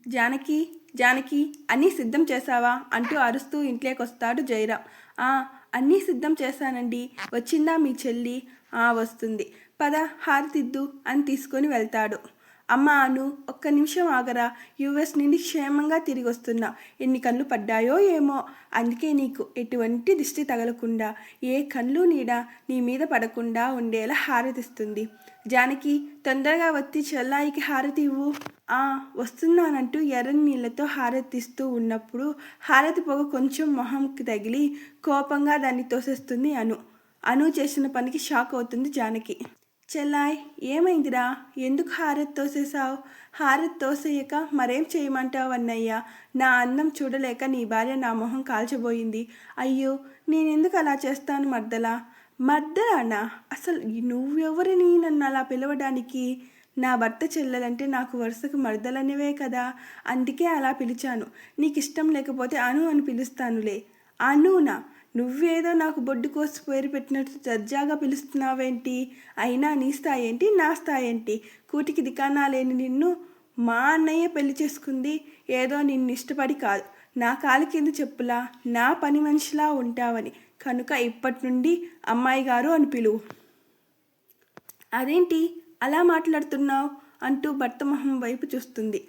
జానకి, జానకి, అన్నీ సిద్ధం చేశావా అంటూ అరుస్తూ ఇంట్లోకొస్తాడు జయరాం. ఆ, అన్నీ సిద్ధం చేశానండి. వచ్చిందా మీ చెల్లి? ఆ, వస్తుంది. పద, హారతిద్దు అని తీసుకొని వెళ్తాడు. అమ్మ అను, ఒక్క నిమిషం ఆగరా. యుఎస్ నుండి క్షేమంగా తిరిగి వస్తున్నా. ఎన్ని కళ్ళు పడ్డాయో ఏమో. అందుకే నీకు ఎటువంటి దిష్టి తగలకుండా, ఏ కళ్ళు నీడ నీ మీద పడకుండా ఉండేలా హారతిస్తుంది. జానకి, తొందరగా వచ్చి చెల్లాయికి హారతి ఇవ్వు. ఆ, వస్తున్నానంటూ ఎర్రని నీళ్లతో హారతిస్తూ ఉన్నప్పుడు హారతి పొగ కొంచెం మొహంకి తగిలి కోపంగా దాన్ని తోసేస్తుంది అను. అను చేసిన పనికి షాక్ అవుతుంది జానకి. చెల్లాయ్, ఏమైందిరా? ఎందుకు హారతి తోసేశావు? హారతి తోసేయక మరేం చేయమంటావు అన్నయ్య? నా అందం చూడలేక నీ భార్య నా మొహం కాల్చబోయింది. అయ్యో, నేనెందుకు అలా చేస్తాను మర్దలా? మర్దలానా? అసలు నువ్వెవరిని నన్ను అలా పిలవడానికి? నా భర్త చెల్లెలంటే నాకు వరుసకు మర్దలనివే కదా, అందుకే అలా పిలిచాను. నీకు ఇష్టం లేకపోతే అను అని పిలుస్తానులే. అనునా? నువ్వేదో నాకు బొడ్డు కోసి పేరు పెట్టినట్టు దర్జాగా పిలుస్తున్నావేంటి? అయినా నీ స్థాయి ఏంటి, నా స్థాయి ఏంటి? కూటికి దికానా లేని నిన్ను మా అన్నయ్య పెళ్లి చేసుకుంది ఏదో నిన్ను ఇష్టపడి కాదు, నా కాలి కింద చెప్పులా నా పని మనిషిలా ఉంటావని. కనుక ఇప్పటి నుండి అమ్మాయి గారు అని పిలువు. అదేంటి అలా మాట్లాడుతున్నావు అంటూ భర్త మొహం వైపు చూస్తుంది.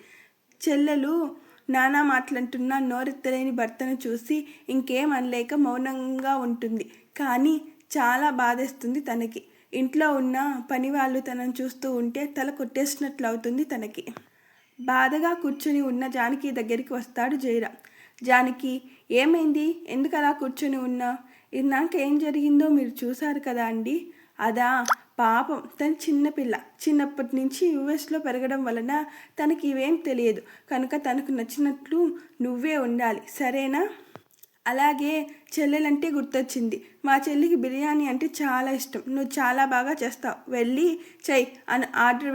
చెల్లెలు నానా మాటలంటున్నా నోరెత్తలేని భర్తను చూసి ఇంకేం అనలేక మౌనంగా ఉంటుంది. కానీ చాలా బాధేస్తుంది తనకి. ఇంట్లో ఉన్న పని వాళ్ళు తనను చూస్తూ ఉంటే తల కొట్టేసినట్లు అవుతుంది తనకి. బాధగా కూర్చుని ఉన్న జానకి దగ్గరికి వస్తాడు జయరాం. జానకి, ఏమైంది? ఎందుకు అలా కూర్చొని ఉన్నా? ఇందాక ఏం జరిగిందో మీరు చూశారు కదా అండి. అదా, పాపం తను చిన్నపిల్ల. చిన్నప్పటి నుంచి యుఎస్లో పెరగడం వలన తనకి ఇవేం తెలియదు. కనుక తనకు నచ్చినట్లు నువ్వే ఉండాలి, సరేనా? అలాగే. చెల్లెలంటే గుర్తొచ్చింది. మా చెల్లికి బిర్యానీ అంటే చాలా ఇష్టం. నువ్వు చాలా బాగా చేస్తావు, వెళ్ళి చెయ్యి అని ఆర్డర్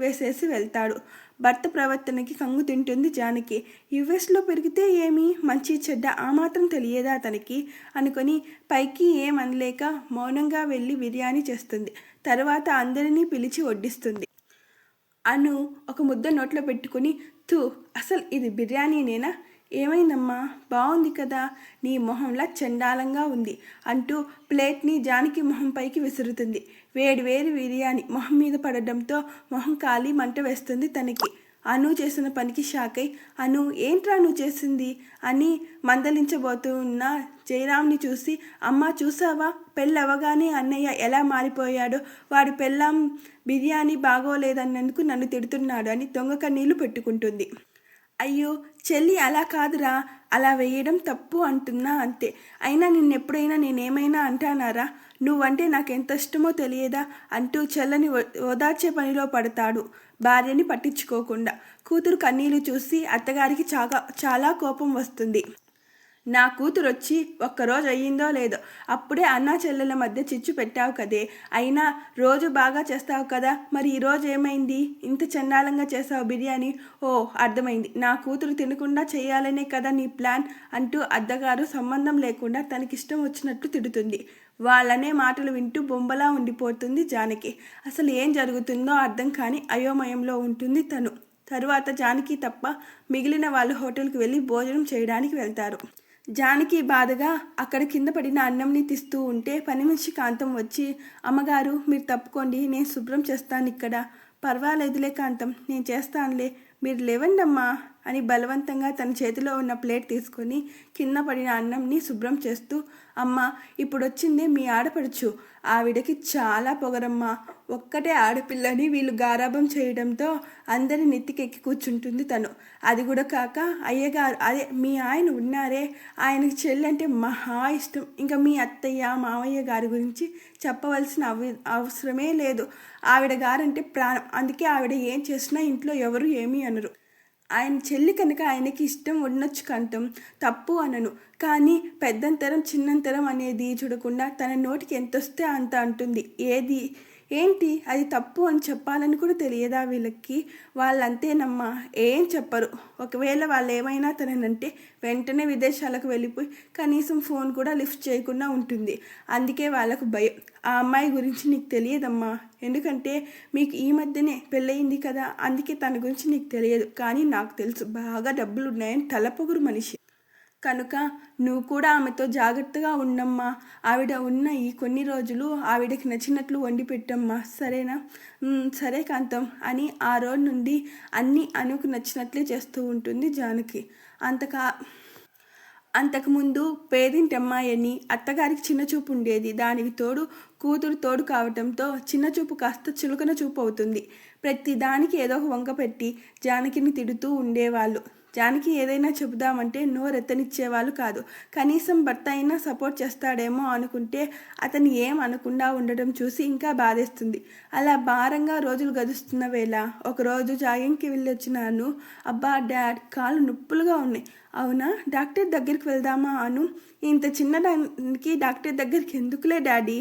వేసేసి వెళ్తాడు. భర్త ప్రవర్తనకి కంగు తింటుంది జానకి. యుఎస్లో పెరిగితే ఏమి, మంచి చెడ్డ ఆ మాత్రం తెలియదా తనకి అనుకొని పైకి ఏమనలేక మౌనంగా వెళ్ళి బిర్యానీ చేస్తుంది. తర్వాత అందరినీ పిలిచి వడ్డిస్తుంది. అను ఒక ముద్ద నోట్లో పెట్టుకుని, తూ, అసలు ఇది బిర్యానీనేనా? ఏమైందమ్మా, బాగుంది కదా, నీ మొహంలా చండాలంగా ఉంది అంటూ ప్లేట్ని జానకి మొహం పైకి విసురుతుంది. వేడి వేడి బిర్యానీ మొహం మీద పడడంతో మొహం కాలి మంట వేస్తుంది తనకి. అను చేసిన పనికి షాక్ అయి, అను ఏంట్రా నువ్వు చేసింది అని మందలించబోతున్న జయరాంని చూసి, అమ్మ చూసావా, పెళ్ళవగానే అన్నయ్య ఎలా మారిపోయాడో, వాడి పెళ్ళాం బిర్యానీ బాగోలేదన్నందుకు నన్ను తిడుతున్నాడు అని దొంగ కన్నీళ్లు పెట్టుకుంటుంది. అయ్యో చెల్లి, అలా కాదురా, అలా వేయడం తప్పు అంటున్నా అంతే. అయినా నిన్నెప్పుడైనా నేనేమైనా అంటానారా? నువ్వంటే నాకెంత ఇష్టమో తెలియదా అంటూ చెల్లని ఓదార్చే పనిలో పడతాడు. భార్యని పట్టించుకోకుండా. కూతురు కన్నీళ్లు చూసి అత్తగారికి చాలా కోపం వస్తుంది. నా కూతురు వచ్చి ఒక్కరోజు అయ్యిందో లేదో, అప్పుడే అన్నా చెల్లెల మధ్య చిచ్చు పెట్టావు కదే. అయినా రోజు బాగా చేస్తావు కదా, మరి ఈరోజు ఏమైంది? ఇంత చండాలంగా చేసావు బిర్యానీ. ఓ, అర్థమైంది, నా కూతురు తినకుండా చేయాలనే కదా నీ ప్లాన్ అంటూ అద్దగారు సంబంధం లేకుండా తనకిష్టం వచ్చినట్టు తిడుతుంది. వాళ్ళనే మాటలు వింటూ బొమ్మలా ఉండిపోతుంది జానకి. అసలు ఏం జరుగుతుందో అర్థం కాని అయోమయంలో ఉంటుంది తను. తరువాత జానకి తప్ప మిగిలిన వాళ్ళు హోటల్కి వెళ్ళి భోజనం చేయడానికి వెళ్తారు. జానకి బాధగా అక్కడ కింద పడిన అన్నంని తీస్తూ ఉంటే పని మనిషి కాంతం వచ్చి, అమ్మగారు మీరు తప్పుకోండి, నేను శుభ్రం చేస్తాను ఇక్కడ. పర్వాలేదులే కాంతం, నేను చేస్తానులే, మీరు లేవండమ్మా అని బలవంతంగా తన చేతిలో ఉన్న ప్లేట్ తీసుకొని కింద పడిన అన్నంని శుభ్రం చేస్తూ, అమ్మ, ఇప్పుడు వచ్చిందే మీ ఆడపడుచు, ఆవిడకి చాలా పొగరమ్మా. ఒక్కటే ఆడపిల్లని వీళ్ళు గారాబం చేయడంతో అందరి నెత్తికెక్కి కూర్చుంటుంది తను. అది కూడా కాక అయ్యగారు, అదే మీ ఆయన ఉన్నారే, ఆయనకి చెల్లంటే మహా ఇష్టం. ఇంకా మీ అత్తయ్య మావయ్య గారి గురించి చెప్పవలసిన అవసరమే లేదు. ఆవిడ గారంటే ప్రాణం. అందుకే ఆవిడ ఏం చేసినా ఇంట్లో ఎవరు ఏమీ అనరు. ఆయన చెల్లి కనుక ఆయనకి ఇష్టం ఉండొచ్చు కాంతం, తప్పు అనను. కానీ పెద్దంతరం చిన్నంతరం అనేది చూడకుండా తన నోటికి ఎంతొస్తే అంత అంటుంది. ఏంటి అది తప్పు అని చెప్పాలని కూడా తెలియదా వీళ్ళకి? వాళ్ళంతేనమ్మా, ఏం చెప్పరు. ఒకవేళ వాళ్ళు ఏమైనా తననంటే వెంటనే విదేశాలకు వెళ్ళిపోయి కనీసం ఫోన్ కూడా లిఫ్ట్ చేయకుండా ఉంటుంది. అందుకే వాళ్ళకు భయం. ఆ అమ్మాయి గురించి నీకు తెలియదమ్మా, ఎందుకంటే మీకు ఈ మధ్యనే పెళ్ళయింది కదా, అందుకే తన గురించి నీకు తెలియదు. కానీ నాకు తెలుసు, బాగా డబ్బులు ఉన్నాయని తలపొగురు మనిషి. కనుక నువ్వు కూడా ఆమెతో జాగ్రత్తగా ఉండమ్మా. ఆవిడ ఉన్న ఈ కొన్ని రోజులు ఆవిడకి నచ్చినట్లు వండి పెట్టమ్మా, సరేనా? సరే కాంతం అని ఆ రోజు నుండి అన్నీ అనుకు నచ్చినట్లే చేస్తూ ఉంటుంది జానకి. అంతకుముందు పేదింటమ్మాయి అని అత్తగారికి చిన్నచూపు ఉండేది. దానికి తోడు కూతురు తోడు కావటంతో చిన్నచూపు కాస్త చులకన చూపు అవుతుంది. ప్రతి దానికి ఏదో ఒక వంక పెట్టి జానకిని తిడుతూ ఉండేవాళ్ళు. జానకి ఏదైనా చెబుదామంటే నోరెత్తనిచ్చేవాళ్ళు కాదు. కనీసం భర్త అయినా సపోర్ట్ చేస్తాడేమో అనుకుంటే అతను ఏం అనకుండా ఉండడం చూసి ఇంకా బాధేస్తుంది. అలా భారంగా రోజులు గడుస్తున్న వేళ ఒకరోజు జాగింగ్కి వెళ్ళొచ్చినాను. అబ్బా డాడ్, కాళ్ళు నొప్పులుగా ఉన్నాయి. అవునా, డాక్టర్ దగ్గరికి వెళ్దామా అను. ఇంత చిన్నదానికి డాక్టర్ దగ్గరికి ఎందుకులే డాడీ,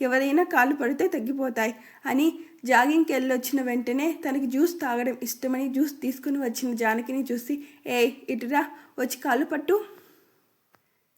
ఎవరైనా కాళ్ళు పడితే తగ్గిపోతాయి అని జాగింగ్కి వెళ్ళొచ్చిన వెంటనే తనకి జ్యూస్ తాగడం ఇష్టమని జ్యూస్ తీసుకుని వచ్చిన జానకిని చూసి, ఇటురా, వచ్చి కాళ్ళు పట్టు.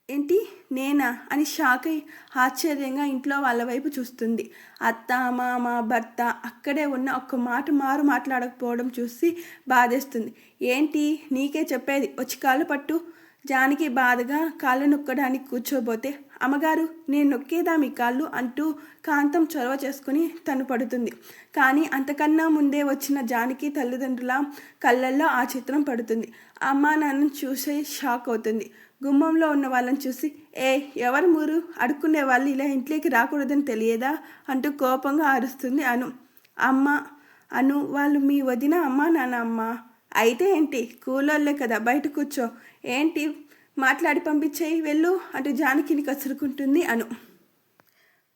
ఏంటి, నేనా అని షాక్ అయి ఆశ్చర్యంగా ఇంట్లో వాళ్ళ వైపు చూస్తుంది. అత్త, మామ, భర్త అక్కడే ఉన్న ఒక్క మాట మాట్లాడకపోవడం చూసి బాధేస్తుంది. ఏంటి, నీకే చెప్పేది, వచ్చి కాళ్ళు పట్టు. జానకి బాధగా కాళ్ళు నొక్కడానికి కూర్చోబోతే, అమ్మగారు నేను నొక్కేదా మీ కాళ్ళు అంటూ కాంతం చొరవ చేసుకుని తను పడుతుంది. కానీ అంతకన్నా ముందే వచ్చిన జానకి తల్లిదండ్రుల కళ్ళల్లో ఆ చిత్రం పడుతుంది. అమ్మా నాన్నను చూసి షాక్ అవుతుంది. గుమ్మంలో ఉన్న వాళ్ళని చూసి, ఎవరు మీరు, అడుక్కునే వాళ్ళు ఇలా ఇంట్లోకి రాకూడదని తెలియదా అంటూ కోపంగా అరుస్తుంది అను. అను వాళ్ళు మీ వదిన అమ్మా నాన్న అమ్మా. అయితే ఏంటి, కూలోళ్ళే కదా, బయట కూర్చో. ఏంటి, మాట్లాడి పంపించేయి వెళ్ళు అంటూ జానకిని కసురుకుంటుంది అను.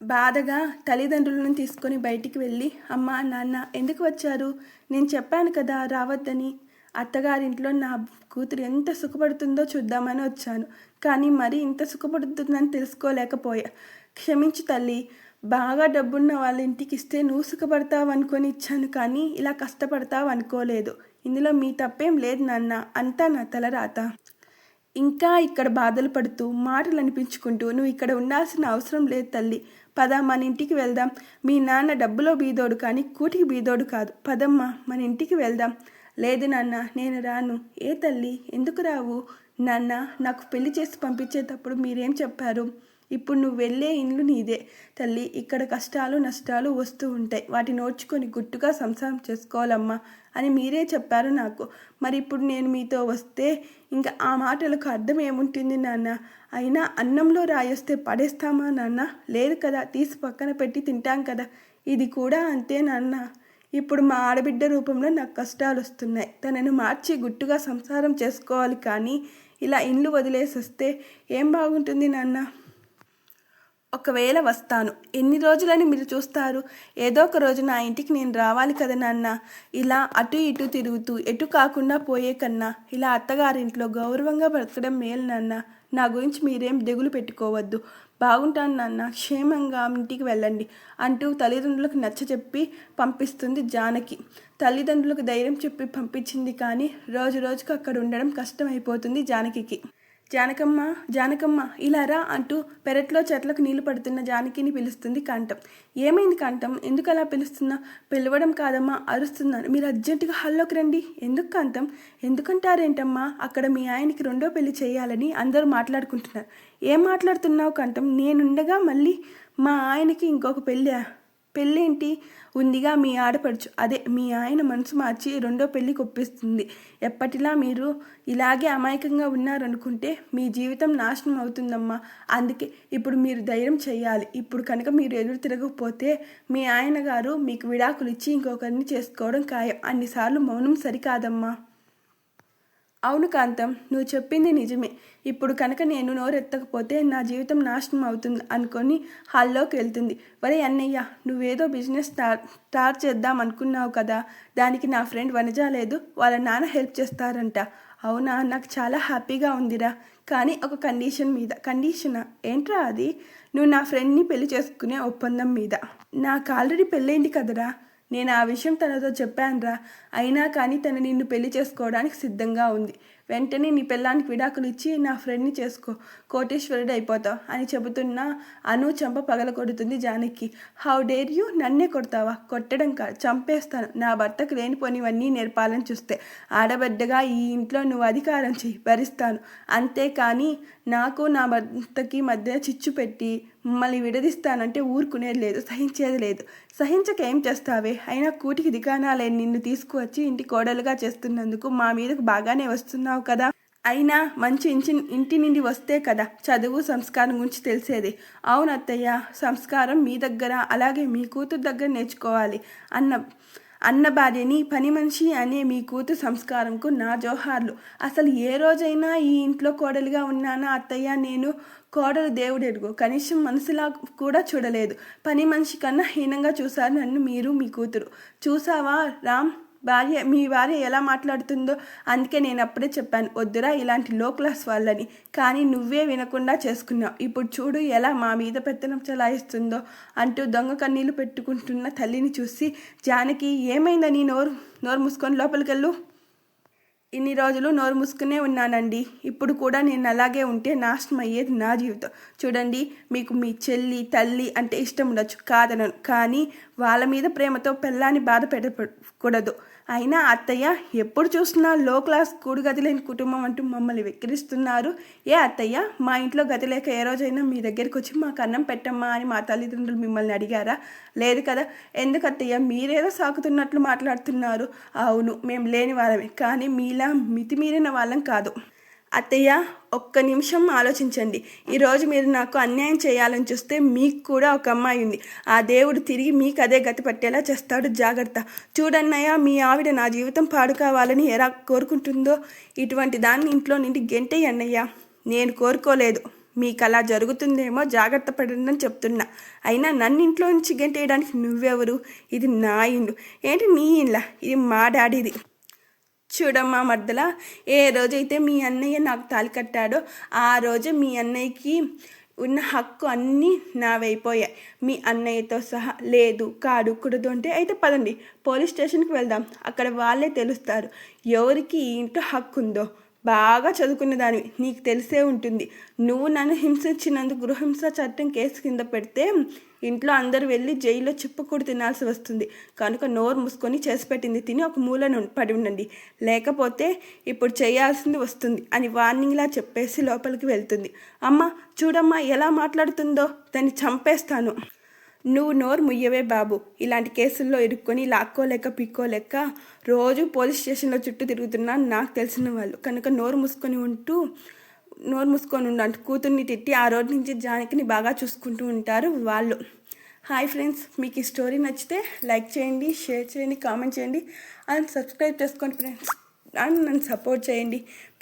బాధగా తల్లిదండ్రులను తీసుకొని బయటికి వెళ్ళి, అమ్మా నాన్న ఎందుకు వచ్చారు? నేను చెప్పాను కదా రావద్దని. అత్తగారింట్లో నా కూతురు ఎంత సుఖపడుతుందో చూద్దామని వచ్చాను. కానీ మరి ఇంత సుఖపడుతుందని తెలుసుకోలేకపోయా. క్షమించు తల్లి. బాగా డబ్బున్న వాళ్ళ ఇంటికి ఇస్తే నువ్వు సుఖపడతావు అనుకొని ఇచ్చాను, కానీ ఇలా కష్టపడతావు అనుకోలేదు. ఇందులో మీ తప్పేం లేదు నాన్న, అంతా నా తలరాత. ఇంకా ఇక్కడ బాధలు పడుతూ మాటలు అనిపించుకుంటూ నువ్వు ఇక్కడ ఉండాల్సిన అవసరం లేదు తల్లి. పద, మన ఇంటికి వెళ్దాం. మీ నాన్న డబ్బులో బీదోడు కానీ కూటికి బీదోడు కాదు. పదమ్మా, మన ఇంటికి వెళ్దాం. లేదు నాన్న, నేను రాను. ఏ తల్లి, ఎందుకు రావు? నాన్న, నాకు పెళ్లి చేసి పంపించేటప్పుడు మీరేం చెప్పారు? ఇప్పుడు నువ్వు వెళ్ళే ఇల్లు నీదే తల్లి. ఇక్కడ కష్టాలు నష్టాలు వస్తూ ఉంటాయి, వాటిని ఓర్చుకొని గుట్టుగా సంసారం చేసుకోవాలమ్మా అని మీరే చెప్పారు నాకు. మరి ఇప్పుడు నేను మీతో వస్తే ఇంకా ఆ మాటలకు అర్థం ఏముంటుంది నాన్న? అయినా అన్నంలో రాయొస్తే పడేస్తామా నాన్న? లేదు కదా, తీసి పక్కన పెట్టి తింటాం కదా. ఇది కూడా అంతే నాన్న. ఇప్పుడు మా ఆడబిడ్డ రూపంలో నాకు కష్టాలు వస్తున్నాయి. తనను మార్చి గుట్టుగా సంసారం చేసుకోవాలి, కానీ ఇలా ఇల్లు వదిలేసి వస్తే ఏం బాగుంటుంది నాన్న? ఒకవేళ వస్తాను, ఎన్ని రోజులని మీరు చూస్తారు? ఏదో ఒక రోజు నా ఇంటికి నేను రావాలి కదా నాన్న. ఇలా అటు ఇటు తిరుగుతూ ఎటు కాకుండా పోయే కన్నా ఇలా అత్తగారింట్లో గౌరవంగా బ్రతకడం మేలు నాన్న. నా గురించి మీరేం దిగులు పెట్టుకోవద్దు. బాగుంటాను నాన్న, క్షేమంగా ఇంటికి వెళ్ళండి అంటూ తల్లిదండ్రులకు నచ్చచెప్పి పంపిస్తుంది జానకి. తల్లిదండ్రులకు ధైర్యం చెప్పి పంపించింది, కానీ రోజు రోజుకు అక్కడ ఉండడం కష్టమైపోతుంది జానకి. జానకమ్మ ఇలా రా అంటూ పెరట్లో చెట్లకు నీళ్లు పడుతున్న జానకిని పిలుస్తుంది కాంతం. ఏమైంది కాంతం, ఎందుకు అలా పిలుస్తున్నా? పిలవడం కాదమ్మా, అరుస్తున్నాను. మీరు అర్జెంటుగా హాల్లోకి రండి. ఎందుకు కాంతం? ఎందుకంటారేంటమ్మా? అక్కడ మీ ఆయనకి రెండో పెళ్లి చేయాలని అందరూ మాట్లాడుకుంటున్నారు. ఏం మాట్లాడుతున్నావు కాంతం? నేనుండగా మళ్ళీ మా ఆయనకి ఇంకొక పెళ్ళేంటి? ఉందిగా మీ ఆడపడుచు, అదే మీ ఆయన మనసు మార్చి రెండో పెళ్ళికి ఒప్పిస్తుంది. ఎప్పటిలా మీరు ఇలాగే అమాయకంగా ఉన్నారనుకుంటే మీ జీవితం నాశనం అవుతుందమ్మా. అందుకే ఇప్పుడు మీరు ధైర్యం చేయాలి. ఇప్పుడు కనుక మీరు ఎదురు తిరగకపోతే మీ ఆయన గారు మీకు విడాకులు ఇచ్చి ఇంకొకరిని చేసుకోవడం ఖాయం. అన్నిసార్లు మౌనం సరికాదమ్మా. అవును కాంతం, నువ్వు చెప్పింది నిజమే. ఇప్పుడు కనుక నేను నోరెత్తకపోతే నా జీవితం నాశనం అవుతుంది అనుకొని హాల్లోకి వెళ్తుంది. వరే అన్నయ్య, నువ్వేదో బిజినెస్ స్టార్ట్ చేద్దాం అనుకున్నావు కదా, దానికి నా ఫ్రెండ్ వనజ లేదు, వాళ్ళ నాన్న హెల్ప్ చేస్తారంట. అవునా, నాకు చాలా హ్యాపీగా ఉందిరా. కానీ ఒక కండిషన్ మీద. కండిషనా? ఏంట్రా అది? నువ్వు నా ఫ్రెండ్ని పెళ్లి చేసుకునే ఒప్పందం మీద. నాకు ఆల్రెడీ పెళ్ళైంది కదరా. నేను ఆ విషయం తనతో చెప్పానురా. అయినా కానీ తను నిన్ను పెళ్లి చేసుకోవడానికి సిద్ధంగా ఉంది. వెంటనే నీ పెళ్ళానికి విడాకులు ఇచ్చి నా ఫ్రెండ్ని చేసుకో, కోటేశ్వరుడు అయిపోతావు అని చెబుతున్నా అను చంప పగలకొడుతుంది జానకి. How dare you? నన్నే కొడతావా? కొట్టడం కాదు, చంపేస్తాను. నా భర్తకు లేనిపోనివన్నీ నేర్పాలని చూస్తే. ఆడబిడ్డగా ఈ ఇంట్లో నువ్వు అధికారం చెయ్యి, భరిస్తాను. అంతేకాని నాకు నా భర్తకి మధ్య చిచ్చు పెట్టి మమ్మల్ని విడదీస్తానంటే ఊరుకునేది లేదు, సహించేది లేదు. సహించక ఏం చేస్తావే? అయినా కూటికి దిగానాలేని నిన్ను తీసుకువచ్చి ఇంటి కోడలుగా చేస్తున్నందుకు మా మీదకు బాగానే వస్తున్నావు కదా. అయినా మంచి ఇంటి నుండి వస్తే కదా చదువు సంస్కారం గురించి తెలిసేది. అవును అత్తయ్య, సంస్కారం మీ దగ్గర, అలాగే మీ కూతురు దగ్గర నేర్చుకోవాలి. అన్న భార్యని పని మనిషి అనే మీ కూతురు సంస్కారంకు నా జోహార్లు. అసలు ఏ రోజైనా ఈ ఇంట్లో కోడలిగా ఉన్నానా అత్తయ్య? నేను కోడలు దేవుడెరుగు, కనీసం మనసులా కూడా చూడలేదు. పని మనిషి కన్నా హీనంగా చూశారు నన్ను మీరు, మీ కూతురు. చూసావా రామ్, మీ భార్య ఎలా మాట్లాడుతుందో? అందుకే నేను అప్పుడే చెప్పాను, వద్దురా ఇలాంటి లో క్లాస్ వాళ్ళని. కానీ నువ్వే వినకుండా చేసుకున్నావు. ఇప్పుడు చూడు ఎలా మా మీద పెత్తనం చలాయిస్తుందో అంటూ దొంగ కన్నీళ్లు పెట్టుకుంటున్న తల్లిని చూసి జానకి, ఏమైందని? నోరు మూసుకొని లోపలికెళ్ళు. ఇన్ని రోజులు నోరు మూసుకునే ఉన్నానండి. ఇప్పుడు కూడా నేను అలాగే ఉంటే నాశనం అయ్యేది నా జీవితం. చూడండి, మీకు మీ చెల్లి తల్లి అంటే ఇష్టం ఉండొచ్చు, కాదనను. కానీ వాళ్ళ మీద ప్రేమతో పెళ్ళాన్ని బాధ పెట్టకూడదు. అయినా అత్తయ్య, ఎప్పుడు చూసినా లో క్లాస్ కూడు గది లేని కుటుంబం అంటూ మమ్మల్ని వెక్కిరిస్తున్నారు. ఏ అత్తయ్య, మా ఇంట్లో గది లేక ఏ రోజైనా మీ దగ్గరికి వచ్చి మాకు అన్నం పెట్టమ్మా అని మా తల్లిదండ్రులు మిమ్మల్ని అడిగారా? లేదు కదా. ఎందుకు అత్తయ్య మీరేదో సాకుతున్నట్లు మాట్లాడుతున్నారు? అవును, మేము లేని వాళ్ళమే, కానీ మీలా మితిమీరిన వాళ్ళం కాదు. అత్తయ్య, ఒక్క నిమిషం ఆలోచించండి. ఈరోజు మీరు నాకు అన్యాయం చేయాలని చూస్తే మీకు కూడా ఒక అమ్మాయి ఉంది. ఆ దేవుడు తిరిగి మీకు అదే గతి పట్టేలా చేస్తాడు, జాగ్రత్త. చూడన్నయ్య, మీ ఆవిడ నా జీవితం పాడు కావాలని ఎలా కోరుకుంటుందో. ఇటువంటి దాన్ని ఇంట్లో నుండి గెంటేయి అన్నయ్య. నేను కోరుకోలేదు, మీకు అలా జరుగుతుందేమో, జాగ్రత్త పడండి అని చెప్తున్నా. అయినా నన్ను ఇంట్లో నుంచి గెంటేయడానికి నువ్వెవరు? ఇది నా ఇల్లు. ఏంటి నీ ఇల్లా? ఇది మా డాడీది. చూడమ్మా మర్దలా, ఏ రోజైతే మీ అన్నయ్య నాకు తాళి కట్టాడో ఆ రోజే మీ అన్నయ్యకి ఉన్న హక్కు అన్నీ నావైపోయాయి. మీ అన్నయ్యతో సహా. లేదు, కాడు, కుడదు అంటే అయితే పదండి పోలీస్ స్టేషన్కి వెళ్దాం. అక్కడ వాళ్ళే తెలుస్తారు ఎవరికి ఈ ఇంట్లో హక్కు ఉందో. బాగా చదువుకున్న దానివి, నీకు తెలిసే ఉంటుంది. నువ్వు నన్ను హింసించినందుకు గృహహింస చట్టం కేసు కింద పెడితే ఇంట్లో అందరూ వెళ్ళి జైల్లో చిప్పకూడు తినాల్సి వస్తుంది. కనుక నోరు మూసుకొని చేసి పెట్టింది తిని ఒక మూలను పడి ఉండండి, లేకపోతే ఇప్పుడు చేయాల్సింది వస్తుంది అని వార్నింగ్లా చెప్పేసి లోపలికి వెళ్తుంది. అమ్మ చూడమ్మా ఎలా మాట్లాడుతుందో, దాన్ని చంపేస్తాను. నువ్వు నోరు ముయ్యవే బాబు. ఇలాంటి కేసుల్లో ఇరుక్కొని లాక్కోలేక పిక్కోలేక రోజు పోలీస్ స్టేషన్లో చుట్టూ తిరుగుతున్నా నాకు తెలిసిన వాళ్ళు. కనుక నోరు మూసుకొని ఉండు అంటూ కూతుర్ని తిట్టి ఆ రోజు నుంచి జానకిని బాగా చూసుకుంటూ ఉంటారు వాళ్ళు. హాయ్ ఫ్రెండ్స్, మీకు ఈ స్టోరీ నచ్చితే లైక్ చేయండి, షేర్ చేయండి, కామెంట్ చేయండి అండ్ సబ్స్క్రైబ్ చేసుకోండి ఫ్రెండ్స్. అండ్ నన్ను సపోర్ట్ చేయండి ప్లీజ్.